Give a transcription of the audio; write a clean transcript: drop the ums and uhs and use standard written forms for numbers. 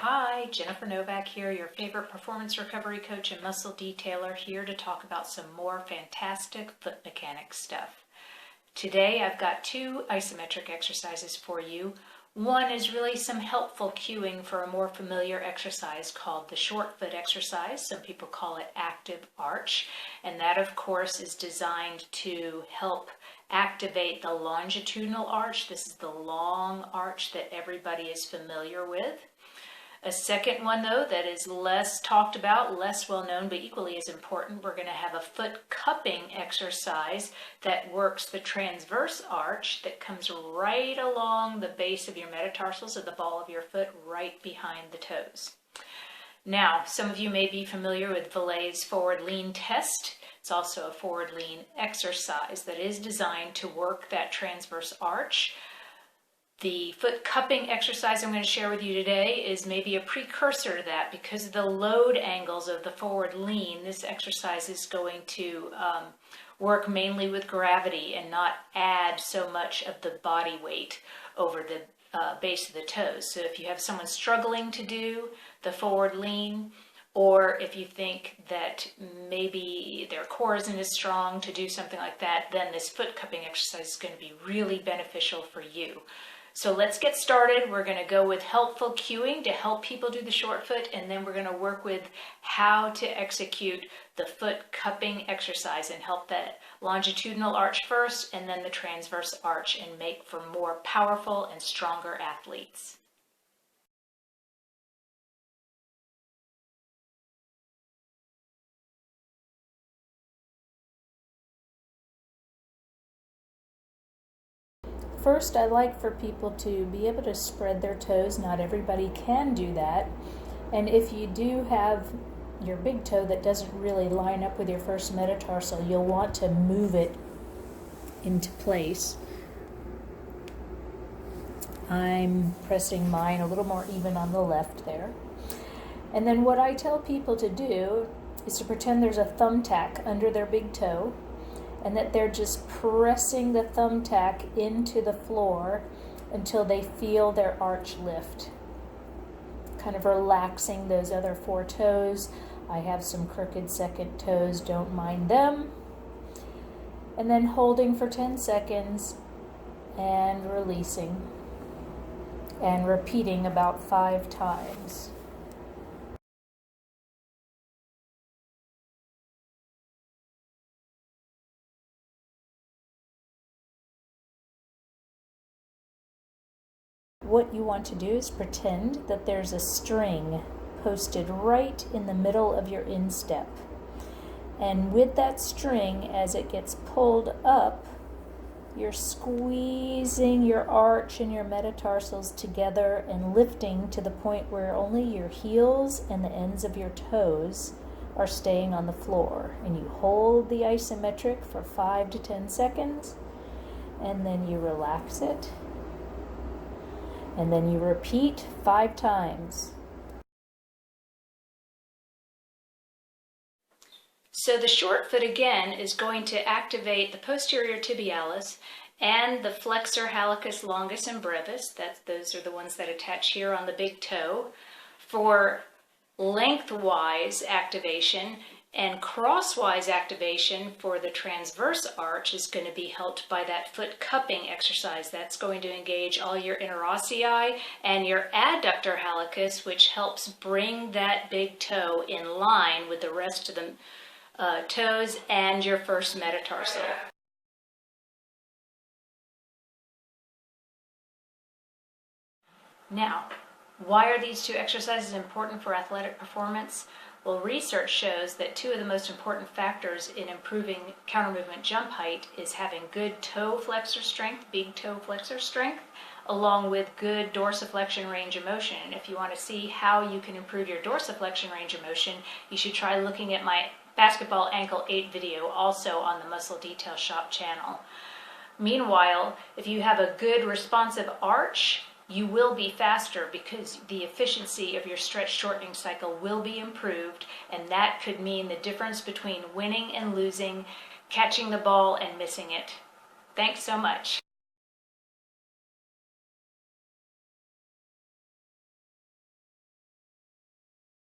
Hi, Jennifer Novak here, your favorite performance recovery coach and muscle detailer, here to talk about some more fantastic foot mechanics stuff. Today I've got two isometric exercises for you. One is really some helpful cueing for a more familiar exercise called the short foot exercise. Some people call it active arch, and that of course is designed to help activate the longitudinal arch. This is the long arch that everybody is familiar with. A second one, though, that is less talked about, less well known, but equally as important, we're going to have a foot cupping exercise that works the transverse arch that comes right along the base of your metatarsals of the ball of your foot, right behind the toes. Now, some of you may be familiar with Vallet's forward lean test. It's also a forward lean exercise that is designed to work that transverse arch. The foot cupping exercise I'm going to share with you today is maybe a precursor to that. Because of the load angles of the forward lean, this exercise is going to work mainly with gravity and not add so much of the body weight over the base of the toes. So if you have someone struggling to do the forward lean, or if you think that maybe their core isn't as strong to do something like that, then this foot cupping exercise is going to be really beneficial for you. So let's get started. We're going to go with helpful cueing to help people do the short foot, and then we're going to work with how to execute the foot cupping exercise and help that longitudinal arch first and then the transverse arch, and make for more powerful and stronger athletes. First, I like for people to be able to spread their toes. Not everybody can do that. And if you do have your big toe that doesn't really line up with your first metatarsal, you'll want to move it into place. I'm pressing mine a little more even on the left there. And then what I tell people to do is to pretend there's a thumbtack under their big toe, and that they're just pressing the thumbtack into the floor until they feel their arch lift. Kind of relaxing those other four toes. I have some crooked second toes, don't mind them. And then holding for 10 seconds and releasing. And repeating about 5 times. What you want to do is pretend that there's a string posted right in the middle of your instep. And with that string, as it gets pulled up, you're squeezing your arch and your metatarsals together and lifting to the point where only your heels and the ends of your toes are staying on the floor. And you hold the isometric for 5 to 10 seconds, and then you relax it. And then you repeat 5 times. So the short foot again is going to activate the posterior tibialis and the flexor hallucis longus and brevis. Those are the ones that attach here on the big toe. For lengthwise activation and crosswise activation for the transverse arch is going to be helped by that foot cupping exercise. That's going to engage all your interossei and your adductor hallucis, which helps bring that big toe in line with the rest of the toes and your first metatarsal. Now, why are these two exercises important for athletic performance? Well, research shows that 2 of the most important factors in improving counter movement jump height is having good toe flexor strength, big toe flexor strength, along with good dorsiflexion range of motion. And if you want to see how you can improve your dorsiflexion range of motion, you should try looking at my basketball ankle 8 video, also on the Muscle Detail Shop channel. Meanwhile, if you have a good responsive arch, you will be faster because the efficiency of your stretch shortening cycle will be improved, and that could mean the difference between winning and losing, catching the ball and missing it. Thanks so much.